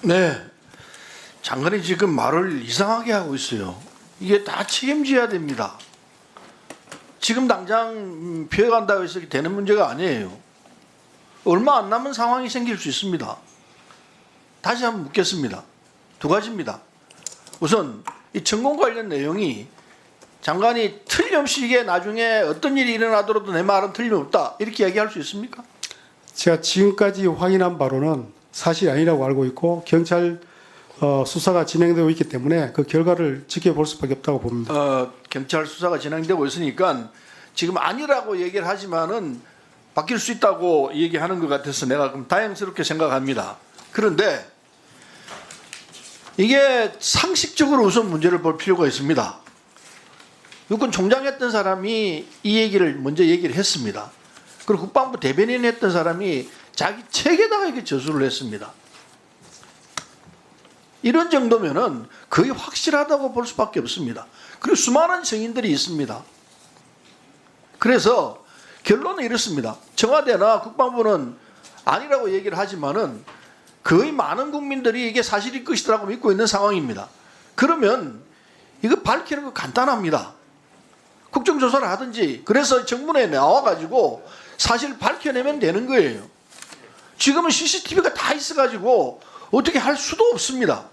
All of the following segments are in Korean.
네, 장관이 지금 말을 이상하게 하고 있어요. 이게 다 책임져야 됩니다. 지금 당장 피해간다고 해서 되는 문제가 아니에요. 얼마 안 남은 상황이 생길 수 있습니다. 다시 한번 묻겠습니다. 두 가지입니다. 우선 이 천공 관련 내용이 장관이 틀림없이 이게 나중에 어떤 일이 일어나더라도 내 말은 틀림없다 이렇게 얘기할 수 있습니까? 제가 지금까지 확인한 바로는 사실이 아니라고 알고 있고 경찰 수사가 진행되고 있기 때문에 그 결과를 지켜볼 수밖에 없다고 봅니다. 경찰 수사가 진행되고 있으니까 지금 아니라고 얘기를 하지만은 바뀔 수 있다고 얘기하는 것 같아서 내가 그럼 다행스럽게 생각합니다. 그런데 이게 상식적으로 우선 문제를 볼 필요가 있습니다. 육군 총장 했던 사람이 이 얘기를 먼저 얘기를 했습니다. 그리고 국방부 대변인 했던 사람이 자기 책에다가 이렇게 저술을 했습니다. 이런 정도면은 거의 확실하다고 볼 수밖에 없습니다. 그리고 수많은 증인들이 있습니다. 그래서 결론은 이렇습니다. 청와대나 국방부는 아니라고 얘기를 하지만은 거의 많은 국민들이 이게 사실일 것이라고 믿고 있는 상황입니다. 그러면 이거 밝히는 거 간단합니다. 국정조사를 하든지 그래서 정문에 나와가지고 사실 밝혀내면 되는 거예요. 지금은 CCTV가 다 있어가지고 어떻게 할 수도 없습니다.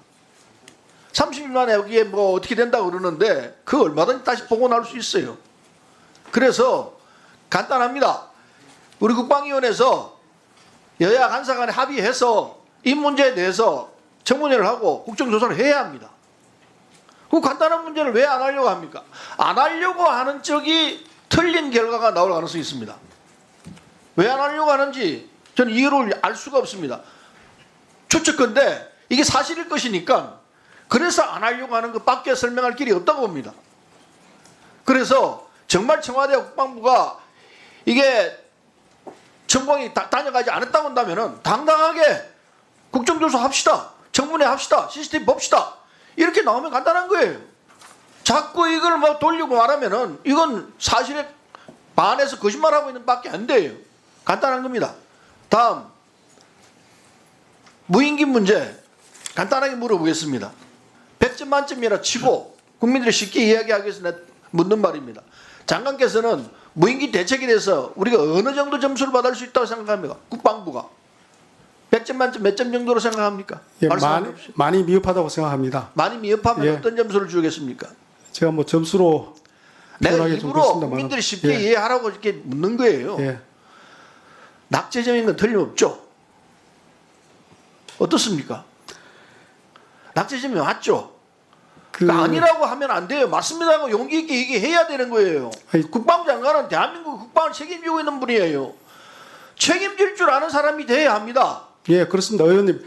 30일 만에 여기에 뭐 어떻게 된다고 그러는데 그 얼마든지 다시 보고 나올 수 있어요. 그래서 간단합니다. 우리 국방위원회에서 여야 간사 간에 합의해서 이 문제에 대해서 청문회를 하고 국정조사를 해야 합니다. 그 간단한 문제를 왜 안 하려고 합니까? 안 하려고 하는 쪽이 틀린 결과가 나올 가능성이 있습니다. 왜 안 하려고 하는지 저는 이유를 알 수가 없습니다. 추측건데 이게 사실일 것이니까 그래서 안 하려고 하는 것밖에 설명할 길이 없다고 봅니다. 그래서 정말 청와대와 국방부가 이게 전공이 다녀가지 않았다고 한다면 당당하게 국정조사 합시다. 청문회 합시다. CCTV 봅시다. 이렇게 나오면 간단한 거예요. 자꾸 이걸 막 돌리고 말하면은 이건 사실에 반해서 거짓말하고 있는 밖에 안 돼요. 간단한 겁니다. 다음 무인기 문제 간단하게 물어보겠습니다. 100점 만점이라 치고 국민들이 쉽게 이야기하기 위해서 내가 묻는 말입니다. 장관께서는 무인기 대책에 대해서 우리가 어느 정도 점수를 받을 수 있다고 생각합니까? 국방부가 100점 만점 몇 점 정도로 생각합니까? 예, 많이 미흡하다고 생각합니다. 많이 미흡하면 예. 어떤 점수를 주겠습니까? 제가 뭐 점수로 내가 표현하기 좀 일부러 그렇습니다만. 국민들이 쉽게 예. 이해하라고 이렇게 묻는 거예요. 예. 낙제점인 건 틀림없죠. 어떻습니까? 낙제점이 맞죠? 그러니까 아니라고 하면 안 돼요. 맞습니다 하고 용기 있게 얘기해야 되는 거예요. 아니, 국방부 장관은 대한민국 국방을 책임지고 있는 분이에요. 책임질 줄 아는 사람이 돼야 합니다. 예, 그렇습니다. 의원님,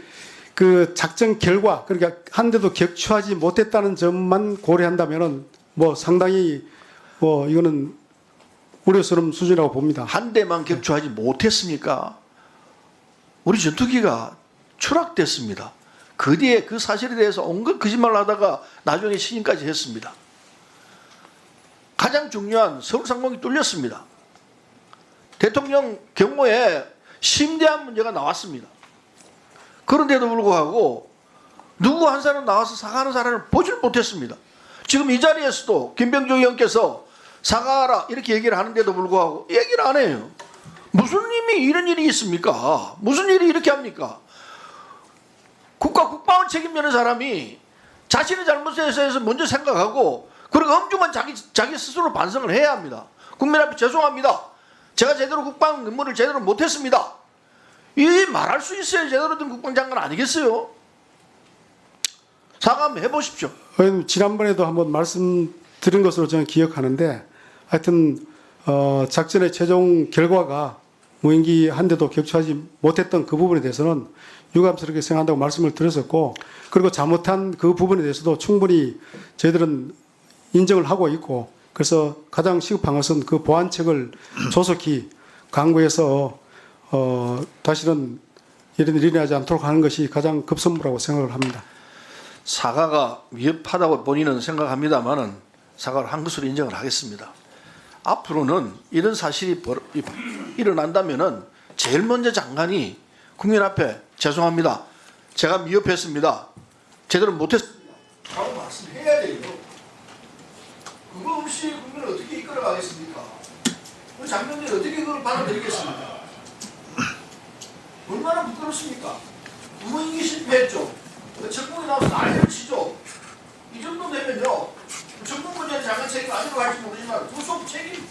그 작전 결과, 그러니까 한 대도 격추하지 못했다는 점만 고려한다면은 뭐 상당히 뭐 이거는 우려스러운 수준이라고 봅니다. 한 대만 격추하지 못했으니까 우리 전투기가 추락됐습니다. 그 뒤에 그 사실에 대해서 온갖 거짓말을 하다가 나중에 시인까지 했습니다. 가장 중요한 서울 상공이 뚫렸습니다. 대통령 경호에 심대한 문제가 나왔습니다. 그런데도 불구하고 누구 한 사람 나와서 사과하는 사람을 보질 못했습니다. 지금 이 자리에서도 김병조 의원께서 사과하라 이렇게 얘기를 하는데도 불구하고 얘기를 안 해요. 무슨 님이 이런 일이 있습니까? 무슨 일이 이렇게 합니까? 국가 국방을 책임지는 사람이 자신의 잘못에 대해서 먼저 생각하고 그리고 엄중한 자기 스스로 반성을 해야 합니다. 국민 앞에 죄송합니다. 제가 제대로 국방 업무를 제대로 못했습니다. 이 말할 수 있어야 제대로 된 국방장관 아니겠어요? 사과 한번 해보십시오. 의원님, 지난번에도 한번 말씀드린 것으로 저는 기억하는데 하여튼 작전의 최종 결과가 무인기 한 대도 격추하지 못했던 그 부분에 대해서는 유감스럽게 생각한다고 말씀을 드렸었고 그리고 잘못한 그 부분에 대해서도 충분히 저희들은 인정을 하고 있고 그래서 가장 시급한 것은 그 보완책을 조속히 강구해서 다시는 이런 일이 일어나지 않도록 하는 것이 가장 급선무라고 생각을 합니다. 사과가 위협하다고 본인은 생각합니다만은 사과를 한 것으로 인정을 하겠습니다. 앞으로는 이런 사실이 일어난다면은 제일 먼저 장관이 국민 앞에 죄송합니다. 제가 미흡했습니다. 제대로 못했습니다. 라고 말씀해야 돼요. 그거 없이 국민을 어떻게 이끌어가겠습니까? 그 장병들이 어떻게 그걸 받아들이겠습니까? 얼마나 부끄럽습니까? 무인기 실패했죠. 적군이 나와서 난리를 치죠. 이 정도 되면요. 정권부장 장관 책임 아니라고 할지 모르지만 구속 책임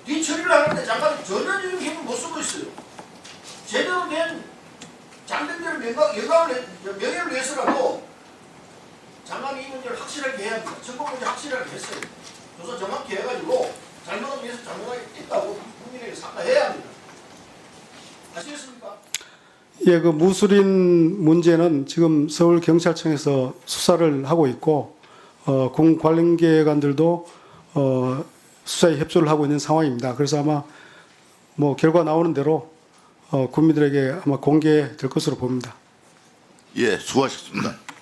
뒤처리를 하는데 장관이 전혀 이런 힘을 못 쓰고 있어요. 제대로 된 장병들의 명예를 위해서라도 장관이 이 문제를 확실하게 해야 합니다. 정권부장 확실하게 했어요. 조사 정확히 해가지고 잘못하기 위해서 잘못하겠다고 국민에게 사과해야 합니다. 아시겠습니까? 예, 그 무술인 문제는 지금 서울경찰청에서 수사를 하고 있고, 공 관련기관들도 수사에 협조를 하고 있는 상황입니다. 그래서 아마 뭐 결과 나오는 대로 국민들에게 아마 공개될 것으로 봅니다. 예, 수고하셨습니다.